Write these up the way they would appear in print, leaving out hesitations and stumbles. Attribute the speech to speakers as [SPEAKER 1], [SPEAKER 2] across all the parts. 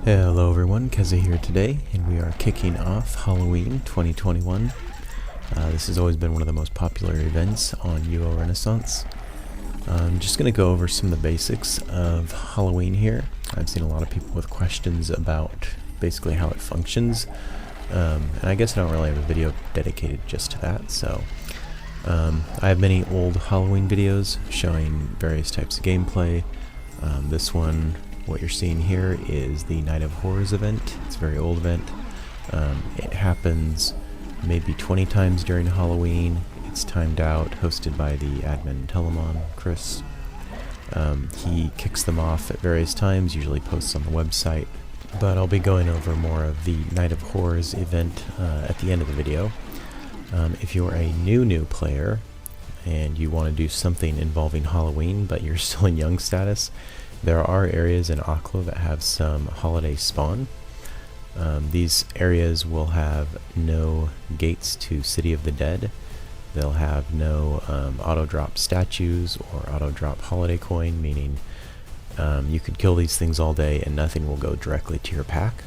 [SPEAKER 1] Hello everyone, Keza here today, and we are kicking off Halloween 2021. This has always been one of the most popular events on UO Renaissance. I'm just going to go over some of the basics of Halloween here. I've seen a lot of people with questions about basically how it functions, and I guess I don't really have a video dedicated just to that, so I have many old Halloween videos showing various types of gameplay. This one, what you're seeing here, is the Night of Horrors event. It's a very old event. It happens maybe 20 times during Halloween. It's timed out, hosted by the admin Telemon, Chris. He kicks them off at various times, usually posts on the website. But I'll be going over more of the Night of Horrors event at the end of the video. If you're a new player and you want to do something involving Halloween but you're still in young status, there are areas in Aklo that have some holiday spawn. These areas will have no gates to City of the Dead. They'll have no auto-drop statues or auto-drop holiday coin, meaning you could kill these things all day and nothing will go directly to your pack.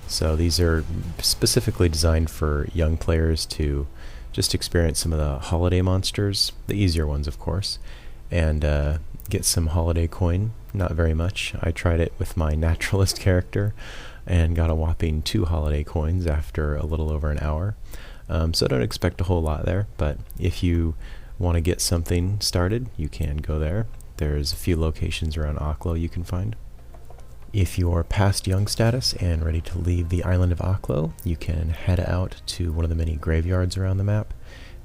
[SPEAKER 1] So these are specifically designed for young players to just experience some of the holiday monsters, the easier ones of course, and get some holiday coin. Not very much. I tried it with my naturalist character and got a whopping 2 holiday coins after a little over an hour. So don't expect a whole lot there, but if you want to get something started, you can go there. There's a few locations around Aklo you can find. If you're past young status and ready to leave the island of Aklo, you can head out to one of the many graveyards around the map.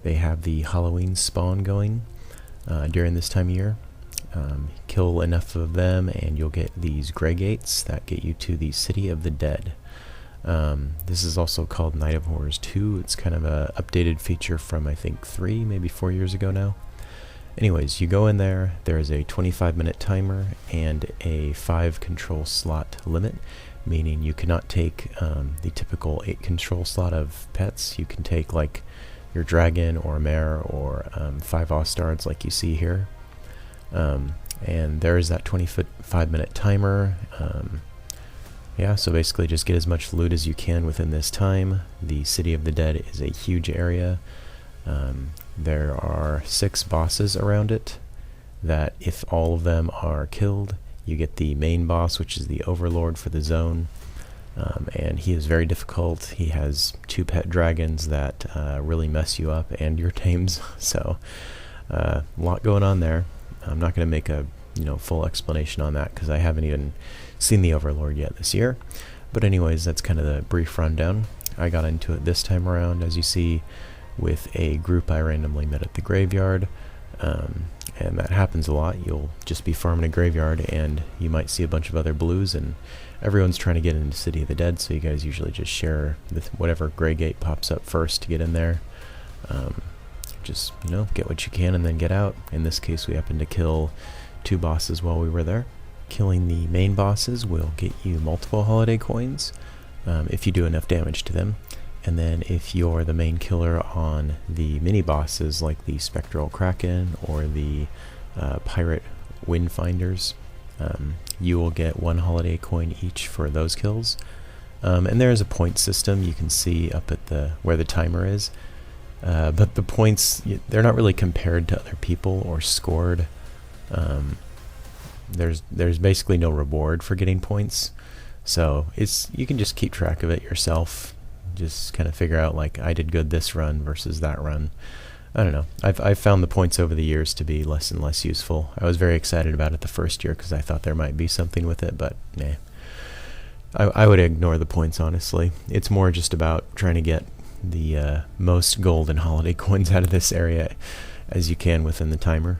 [SPEAKER 1] They have the Halloween spawn going during this time of year. Kill enough of them and you'll get these gray gates that get you to the City of the Dead. This is also called Night of Horrors 2. It's kind of a updated feature from I think 3, maybe 4 years ago now. Anyways, you go in there, there is a 25-minute timer and a 5 control slot limit, meaning you cannot take the typical 8 control slot of pets. You can take like your dragon or mare or 5 Ostards like you see here. And there is that 25-minute timer. Yeah, so basically just get as much loot as you can within this time. The City of the Dead is a huge area. There are 6 bosses around it that if all of them are killed, you get the main boss, which is the overlord for the zone. And he is very difficult. He has 2 pet dragons that really mess you up and your tames. So a lot going on there. I'm not going to make a full explanation on that because I haven't even seen the Overlord yet this year. But anyways, that's kind of the brief rundown. I got into it this time around, as you see, with a group I randomly met at the graveyard. And that happens a lot. You'll just be farming a graveyard and you might see a bunch of other blues and everyone's trying to get into City of the Dead, so you guys usually just share whatever gray gate pops up first to get in there. Just, get what you can and then get out. In this case, we happened to kill 2 bosses while we were there. Killing the main bosses will get you multiple holiday coins if you do enough damage to them. And then if you're the main killer on the mini bosses like the Spectral Kraken or the Pirate Windfinders, you will get 1 holiday coin each for those kills. And there is a point system you can see up at where the timer is. But the points, they're not really compared to other people or scored. There's basically no reward for getting points, so you can just keep track of it yourself. Just kind of figure out like I did good this run versus that run. I don't know. I've found the points over the years to be less and less useful. I was very excited about it the first year because I thought there might be something with it, but nah. I would ignore the points honestly. It's more just about trying to get the most gold and holiday coins out of this area as you can within the timer.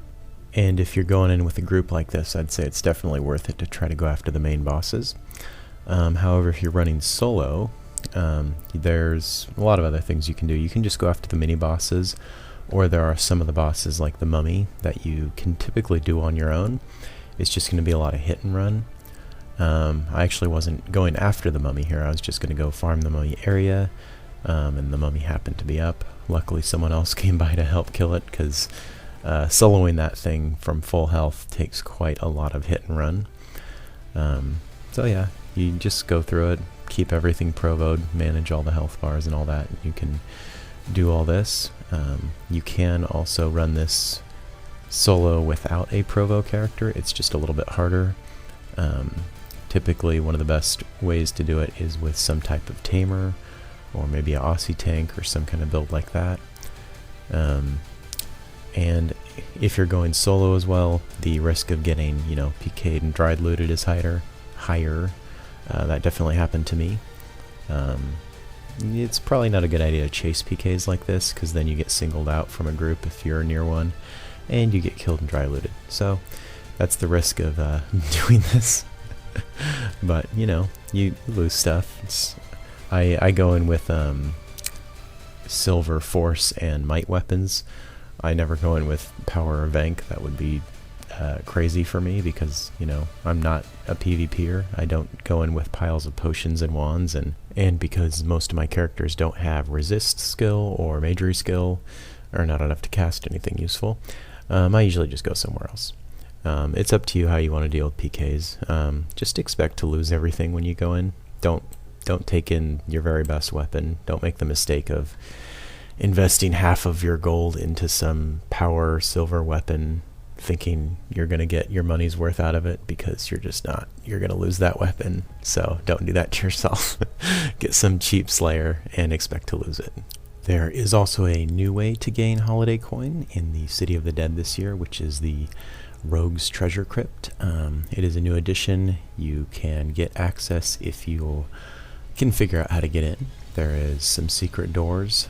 [SPEAKER 1] And if you're going in with a group like this, I'd say it's definitely worth it to try to go after the main bosses. However, if you're running solo, there's a lot of other things you can do. You can just go after the mini bosses, or there are some of the bosses like the mummy that you can typically do on your own. It's just going to be a lot of hit and run. I actually wasn't going after the mummy here. I was just going to go farm the mummy area. And the mummy happened to be up. Luckily someone else came by to help kill it because soloing that thing from full health takes quite a lot of hit and run. So yeah, You just go through it, keep everything provoed, manage all the health bars and all that. You can do all this. You can also run this solo without a provo character. It's just a little bit harder. Typically one of the best ways to do it is with some type of tamer, or maybe a Aussie tank or some kind of build like that. And if you're going solo as well, the risk of getting, PK'd and dried looted is higher. That definitely happened to me. It's probably not a good idea to chase PKs like this, because then you get singled out from a group if you're near one, and you get killed and dry looted. So that's the risk of doing this. But you lose stuff. I go in with silver force and might weapons. I never go in with power or vank. That would be crazy for me, because I'm not a PvPer. I don't go in with piles of potions and wands, and because most of my characters don't have resist skill or magery skill, or not enough to cast anything useful, I usually just go somewhere else. It's up to you how you want to deal with PKs. Just expect to lose everything when you go in. Don't take in your very best weapon. Don't make the mistake of investing half of your gold into some power silver weapon, thinking you're going to get your money's worth out of it, because you're just not. You're going to lose that weapon. So don't do that to yourself. Get some cheap slayer and expect to lose it. There is also a new way to gain holiday coin in the City of the Dead this year, which is the Rogue's Treasure Crypt. It is a new addition. You can get access if you can figure out how to get in. There is some secret doors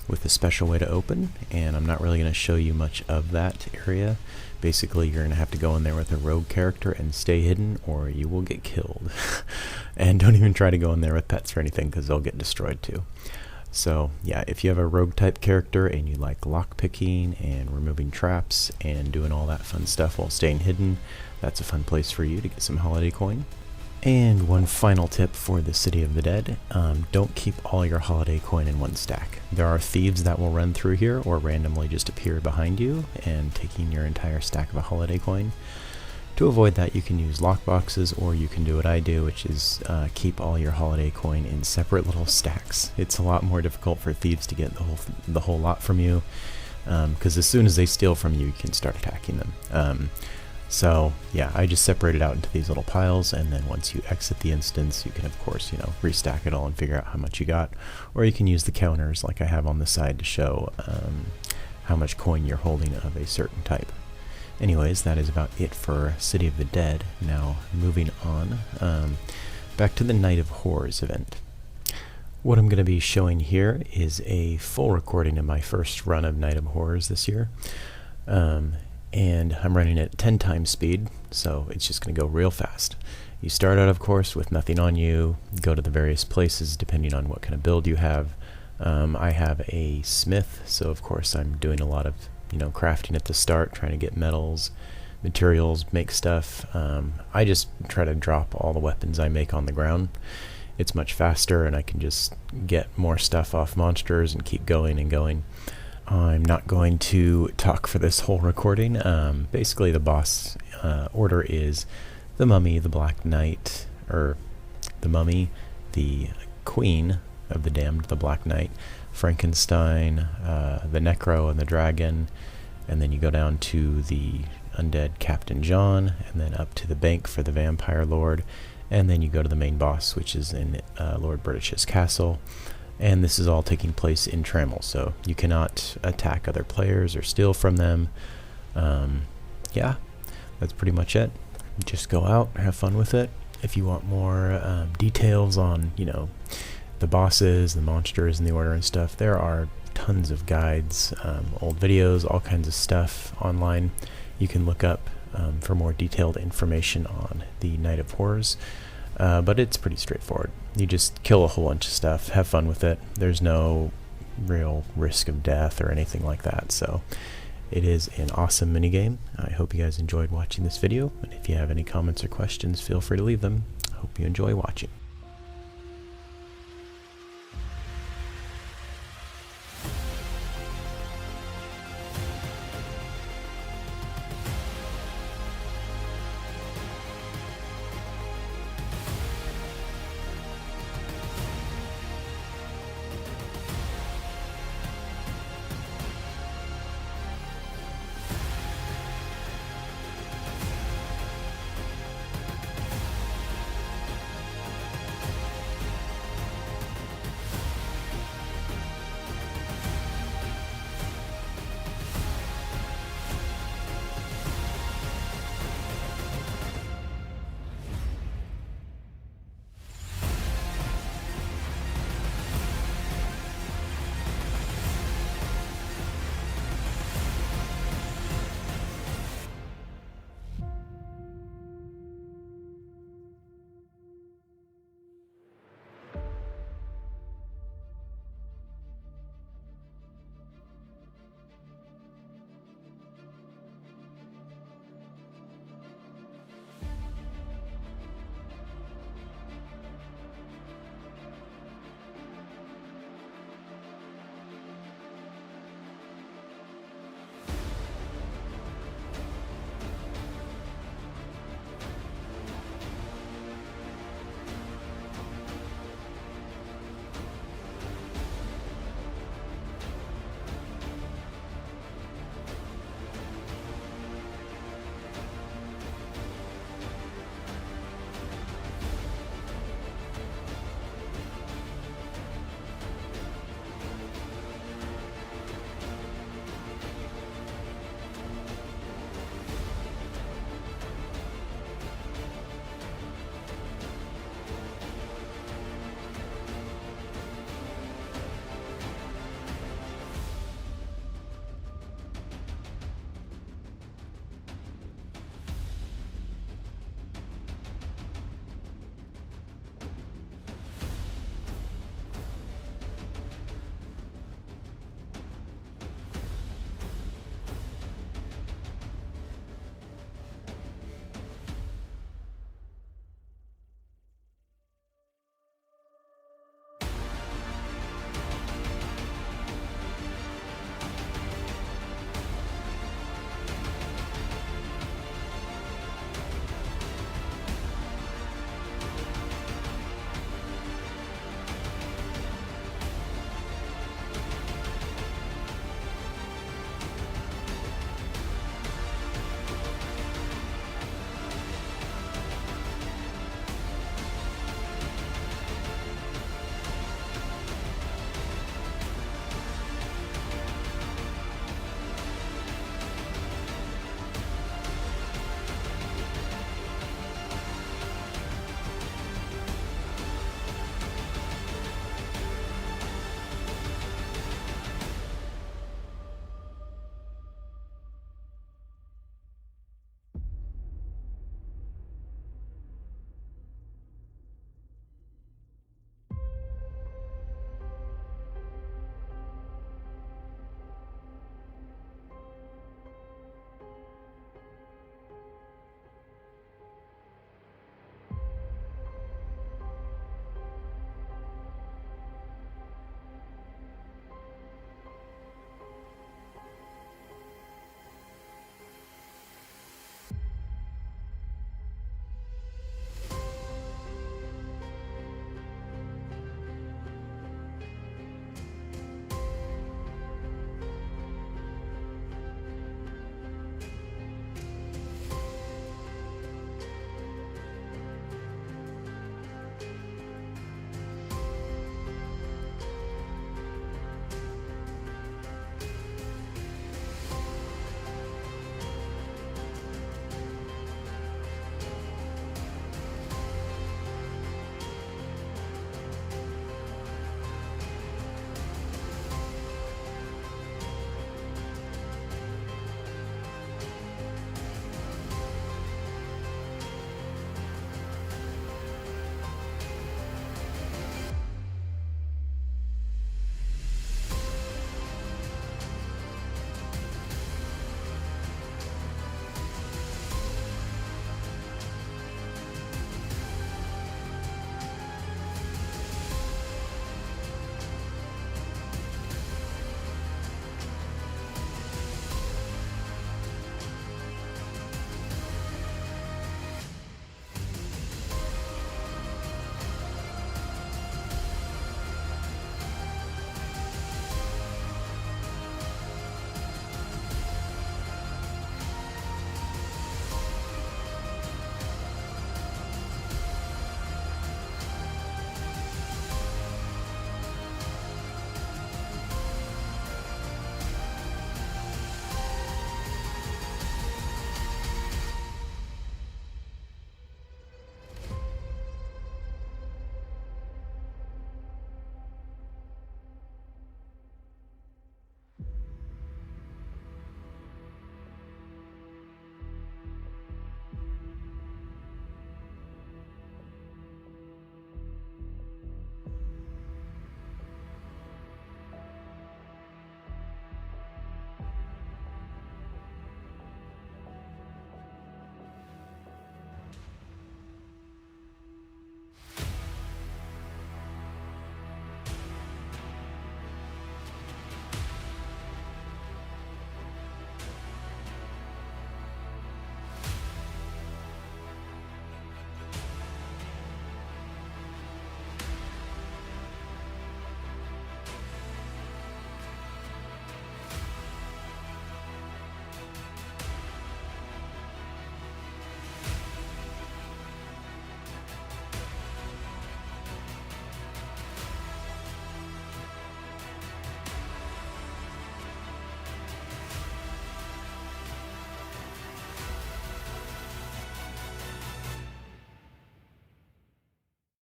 [SPEAKER 1] with a special way to open, and I'm not really going to show you much of that area. Basically, you're going to have to go in there with a rogue character and stay hidden, or you will get killed. And don't even try to go in there with pets or anything, because they'll get destroyed too. So yeah, if you have a rogue type character and you like lockpicking and removing traps and doing all that fun stuff while staying hidden, that's a fun place for you to get some holiday coin. And one final tip for the City of the Dead: don't keep all your holiday coin in one stack. There are thieves that will run through here or randomly just appear behind you and taking your entire stack of a holiday coin. To avoid that, you can use lockboxes, or you can do what I do, which is keep all your holiday coin in separate little stacks. It's a lot more difficult for thieves to get the whole lot from you, because as soon as they steal from you, you can start attacking them. So yeah, I just separate it out into these little piles, and then once you exit the instance, you can of course restack it all and figure out how much you got, or you can use the counters like I have on the side to show how much coin you're holding of a certain type. Anyways, that is about it for City of the Dead. Now, moving on, back to the Night of Horrors event. What I'm going to be showing here is a full recording of my first run of Night of Horrors this year. And I'm running at 10 times speed, so it's just going to go real fast. You start out, of course, with nothing on you, go to the various places depending on what kind of build you have. I have a smith, so of course I'm doing a lot of crafting at the start, trying to get metals, materials, make stuff. I just try to drop all the weapons I make on the ground. It's much faster, and I can just get more stuff off monsters and keep going and going. I'm not going to talk for this whole recording. Basically the boss order is the Mummy, the Black Knight, or the Mummy, the Queen of the Damned, the Black Knight, Frankenstein, the Necro and the Dragon, and then you go down to the Undead Captain John, and then up to the bank for the Vampire Lord, and then you go to the main boss, which is in Lord British's castle. And this is all taking place in Trammel, so you cannot attack other players or steal from them. Yeah, that's pretty much it. Just go out, have fun with it. If you want more details on, the bosses, the monsters, and the order and stuff, there are tons of guides, old videos, all kinds of stuff online you can look up for more detailed information on the Night of Horrors. But it's pretty straightforward. You just kill a whole bunch of stuff, have fun with it. There's no real risk of death or anything like that, so it is an awesome minigame. I hope you guys enjoyed watching this video, and if you have any comments or questions, feel free to leave them. I hope you enjoy watching.